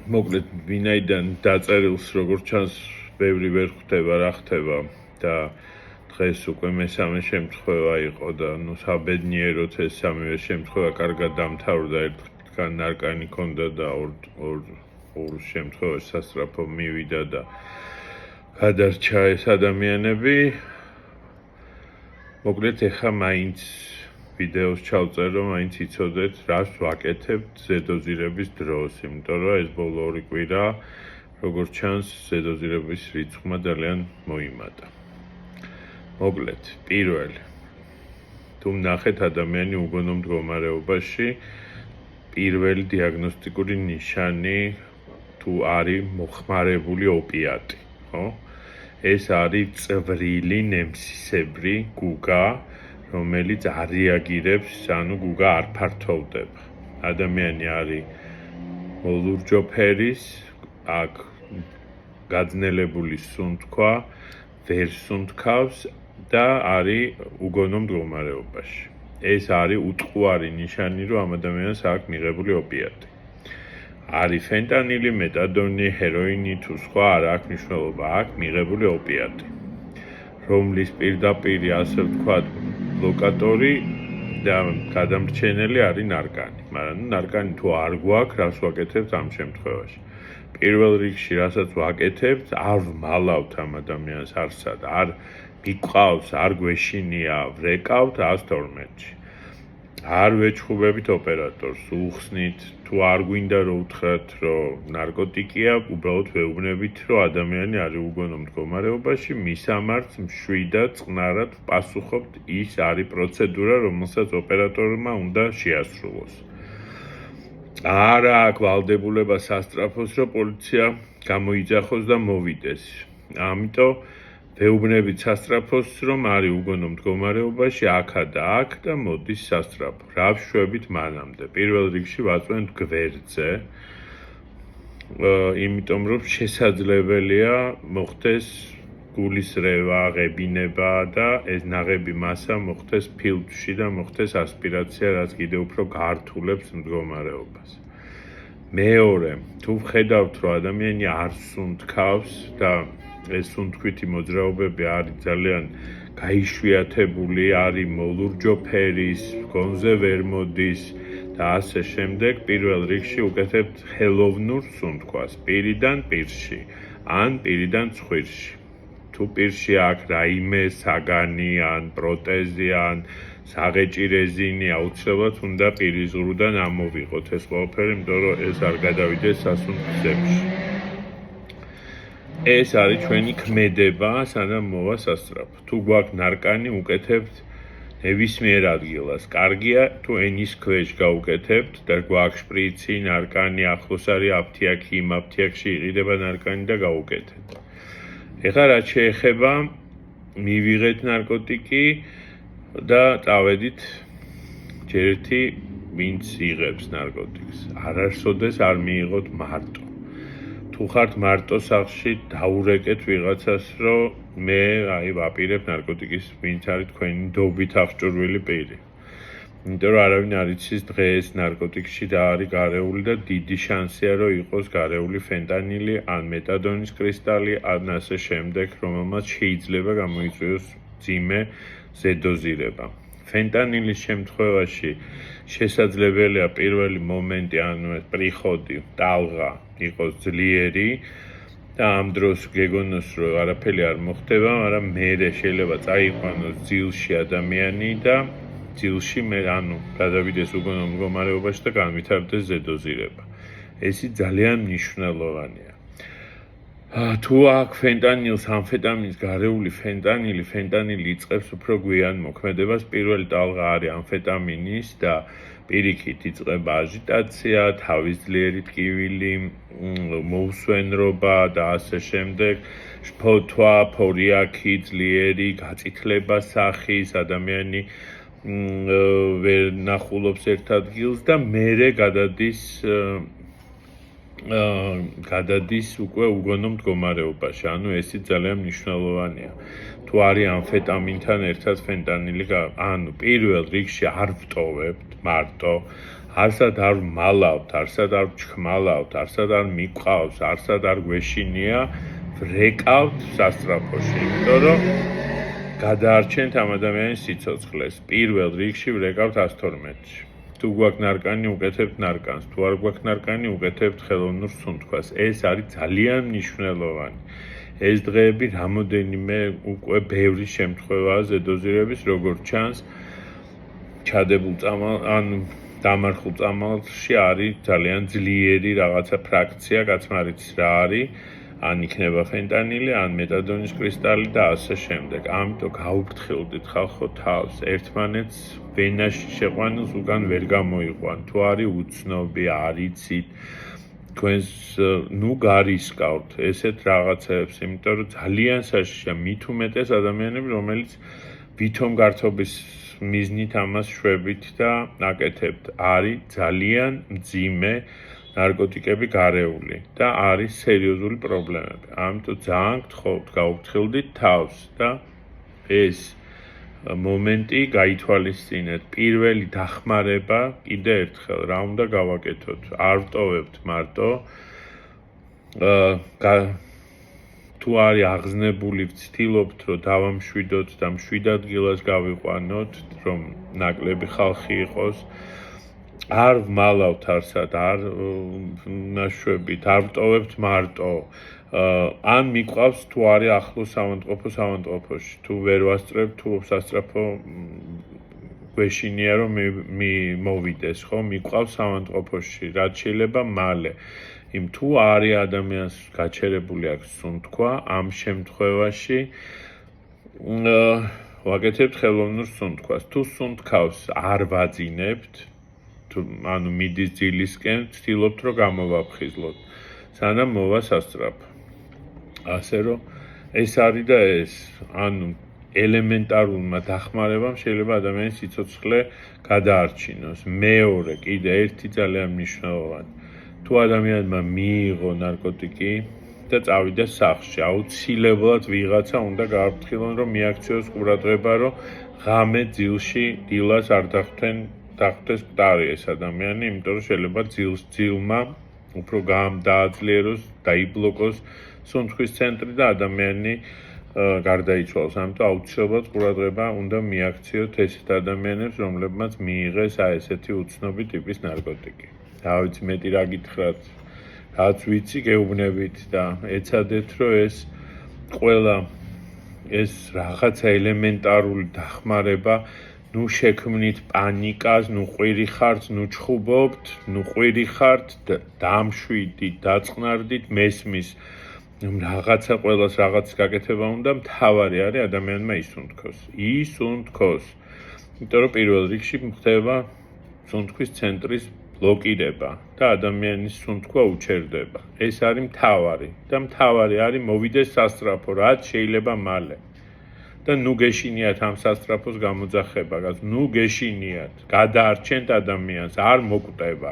მოკლედ ვინაიდან დაწერილს როგორც ჩანს ბევრი ვერ ხვდება რა ხდება და დღეს უკვე მესამე შემთხვევა იყო და ნუ საბედნიეროდ ეს სამივე შემთხვევა კარგად დამთავრდა ერთგან ნარკანი ქონდა და ორ შემთხვევაში სასწრაფო მივიდა და გადარჩა ეს ადამიანები მოკლედ ეხა მაინც ვიდეოს ჩავწერ რომ მაინც იცოდეთ რას ვაკეთებთ ზედოზირების დროს იმიტომ რომ ეს ბოლო ორი კვირა როგორც ჩანს ზედოზირების რიცხვმა ძალიან მოიმატა მოკლედ პირველი თუ ნახეთ ადამიანი უგონო მდგომარეობაში პირველი დიაგნოსტიკური ნიშანი თუ არის მოხმარებული ოპიატი ხო ეს არის წვრილი ნემსისებრი გუგა რომელიც არ რეაგირებს, ანუ გუგა არ ფართოვდება. ადამიანი არის ლურჯო ფერის, აქ გაძნელებული სუნთქვა, ვერ სუნთქავს და არის უგონო მდგომარეობაში. ეს არის უტყუარი ნიშანი, რომ ამ ადამიანს აქვს მიღებული ოპიატი. არის ფენტანილი, მეტადონი, ჰეროინი თუ სხვა არ აქვს მნიშვნელობა, აქვს მიღებული ოპიატი. რომლის პირდაპირ ასე ვთქვათ ლოკატორი და გადამრჩენელი არის ნარკანი. მაგრამ ნარკანი თუ არ გვაქვს, რას ვაკეთებთ ამ შემთხვევაში? პირველ რიგში, რასაც ვაკეთებთ, არ ვმალავთ ამ ადამიანს არსად, არ მიყავს, არ გვეშინია, ვრეკავთ 112-ში. არ ვეჩხუბებით ოპერატორს, უხსნით, თუ არ გვინდა რომ უთხრათ, რომ ნარკოტიკია, უბრალოდ ვეუბნებით, რომ ადამიანი არის უგონო მდგომარეობაში, მისამართს მშვიდად, წყნარად პასუხობთ, ის არის პროცედურა, რომელსაც ოპერატორმა უნდა შეასრულოს. არა აქვს ვალდებულება სასწრაფოს, რომ პოლიცია გამოიძახოს და მოვიდეს. ამიტომ ვეუბნებით სასწრაფოს, რომ არის უგონო მდგომარეობაში, აქა და აქ და მოდის სასწრაფო. რა ვშვებით მანამდე? პირველ რიგში ვაწვენთ გვერდზე, იმიტომ რომ შესაძლებელია მოხდეს გულის რევა, ღებინება და ეს ნაღები მასა მოხდეს ფილტვში და მოხდეს ასპირაცია, რაც კიდევ უფრო გართულებს მდგომარეობას. მეორე, თუ ვხედავთ, რომ ადამიანი არ სუნთქავს და ეს სუნთქვითი მოძრაობები არის ძალიან გაიშვიათებული, არის მოლურჯო ფერის, გონზე ვერ მოდის და ასე შემდეგ, პირველ რიგში უკეთებთ ხელოვნურ სუნთქვას, პირიდან პირში, ან პირიდან ცხვირში. თუ პირში აქვს რაიმე საგანი, ან პროტეზი, ან საღეჭი რეზინი, აუცილებლად უნდა პირის ზღვრიდან ამოვიღოთ ეს ყველაფერი, იმიტომ რომ ეს არ გადავიდეს სასუნთქებში. ეს არის ჩვენი ქმედება, სანამ მოვა სასწრაფო. თუ გვაქვს ნარკანი, უკეთებთ ნებისმიერ ადგილას. კარგია, თუ ენის ქვეშ გაუკეთებთ და გვაქვს შპრიცი, ნარკანი, ახლოს არის აფთიაქი, იმ აფთიაქში იყიდება ნარკანი და გაუკეთეთ. ეხლა რაც შეეხება მივიღეთ ნარკოტიკი და წავედით ჯერ ერთი ვინც იღებს ნარკოტიკს. არასოდეს არ მიიღოთ მარტო. თუ ხართ მარტო სახლში, დაურეკეთ ვიღაცას, რომ მე ვაპირებ ნარკოტიკის, ვინც არის თქვენი ნდობით აღჭურვილი პირი. იმიტომ რომ არავინ არ იცის დღეს ნარკოტიკში რა არის გარეული და დიდი შანსია, რომ იყოს გარეული ფენტანილი, ან მეტადონის კრისტალი, ან ასე შემდეგ, რომელმაც შეიძლება გამოიწვიოს მძიმე ზედოზირება. ფენტანილის შემთხვევაში შესაძლებელია პირველი მომენტი, ანუ პრიხოდი, ტალღა იყოს ძლიერი და ამ დროს გეგონოს, რომ არაფერი არ მოხდება, მაგრამ მერე შეიძლება წაიყვანოს ძილში ადამიანი და ძილში ანუ გადავიდეს უგონო მდგომარეობაში და განვითარდეს ზედოზირება. ესი ძალიან მნიშვნელოვანია. თუ აქვს ფენტანილს, ამფეტამინს გარეული ფენტანილი იწყებს უფრო გვიან მოქმედებას. პირველი ტალღა არის ამფეტამინის და პირიქით იწყება აჟიტაცია, თავის ძლიერი ტკივილი, მოუსვენრობა და ასე შემდეგ. შფოთვა, ფორიაქი, ძლიერი გაწითლება სახის, ადამიანი ვერ ნახულობს ერთ ადგილს და მერე გადადის უკვე უგონო მდგომარეობაში. ანუ ესი ძალიან მნიშვნელოვანია. თუ არის ამფეტამინთან ერთად ფენტანილი, ანუ პირველ რიგში არ ვტოვებთ მარტო, არსად არ მალავთ, არსად არ ჩხმალავთ, არსად არ მიყვავს, არსად არ გვეშინია, ვრეკავთ სასწრაფოში, იმიტომ რომ გადაარჩენთ ამ ადამიანის სიცოცხლეს. პირველ რიგში ვრეკავთ 112-ში. თუ გვაქვს ნარკანი, უკეთებთ ნარკანს, თუ არ გვაქვს ნარკანი, უკეთებთ ხელოვნურ სუნთქვას. ეს არის ძალიან მნიშვნელოვანი. ეს დღეები რამოდენიმე უკვე ბევრი შემთხვევაა ზედოზირების, როგორც ჩანს, ჩადებულ დამარხულ წამალში არის ძალიან ძლიერი რაღაცა ფრაქცია, კაცმარიც რა არის, ან იქნება ფენტანილი, ან მეტადონის კრისტალი და ასე შემდეგ. ამიტომ გაუფრთხილდით ხალხო თავს, ერთმანეთს ვენაში შეყვანილს უკან ვერ გამოიყვან. თუ არის უცნობი, არ იცით, თქვენს ნუ გარისკავთ ესეთ რაღაცებს, იმიტომ რომ ძალიან საშიშია, მით უმეტეს ადამიანები, რომელიც ვითომ გართობის მიზნით ამას შვებით და აკეთებთ, არის ძალიან მძიმე ნარკოტიკები გარეული და არის სერიოზული პრობლემები. ამიტომ ძალიან გთხოვთ, გაუფრთხილდით თავს და ეს მომენტი გაითვალისწინეთ. პირველი დახმარება კიდე ერთხელ რა უნდა გავაკეთოთ? არ ვტოვებთ მარტო თუ არის აღზნებული, ვცდილობთ, რომ დავამშვიდოთ და მშვიდ ადგილას გავიყვანოთ, რომ ნაკლები ხალხი იყოს. არ ვმალავთ არსად, არ ნაშვებით, არ ვტოვებთ მარტო. ან მიყვავს თუ არის ახლოს ავადმყოფოში, თუ ვერ ვასწრებთ, თუ სასწრაფო გვეშინია, რომ მოვიდეს, ხო? მიყვავს ავადმყოფოში, რაც შეიძლება მალე. იმ თუ არის ადამიანს გაჩერებული აქვს სუნთქვა, ამ შემთხვევაში ვაკეთებთ ხელოვნურ სუნთქვას. თუ სუნთქავს არ ვაძინებთ, ანუ მიდის ძილისკენ, ვცდილობთ, რომ გამოვაფხიზლოთ, სანამ მოვა სასწრაფო. ასე რომ ეს არის და ეს, ანუ ელემენტარულმა დახმარებამ შეიძლება ადამიანის სიცოცხლე გადაარჩინოს. მეორე, კიდე ერთი ძალიან მნიშვნელოვანი. თუ ადამიანმა მიიღო ნარკოტიკი და წავიდა სახლში, აუცილებლად ვიღაცა უნდა გააფრთხილონ, რომ მიაქციოს ყურადღება, რომ ღამე ძილში დილას არ დახტეს მკვდარი ეს ადამიანი, იმიტომ რომ შეიძლება ძილმა უფრო დააძლიეროს, დაიბლოკოს სუნთქვის ცენტრი და ადამიანი გარდაიცვალოს. ამიტომ აუცილებლად ყურადღება უნდა მიაქციოთ ესეთ ადამიანებს, რომლებმაც მიიღეს ესეთი უცნობი ტიპის ნარკოტიკი. რა ვიცი, მეტი რა გითხრათ, რაც ვიცი, გეუბნებით და ეცადეთ, რომ ეს ყველა ეს რაღაცა ელემენტარული დახმარება ნუ შექმნით პანიკას, ნუ ყვირი ხართ, ნუ ჩხუბობთ, ნუ ყვირი ხართ, დამშვიდით, დაწყნარდით, მესმის რაღაცა ყველას რაღაც გაკეთება უნდა, მთავარი არის ადამიანმა ისუნთქოს. ისუნთქოს. იმიტომ რომ პირველ რიგში ხდება სუნთქვის ცენტრის ბლოკირება და ადამიანის სუნთქვა უჩერდება. ეს არის მთავარი და მთავარი არის მოვიდეს სასწრაფო, რაც შეიძლება მალე. და ნუ გეშინიათ ამ სასწრაფოს გამოძახება, ნუ გეშინიათ, გადაარჩენთ ადამიანს, არ მოკვდება.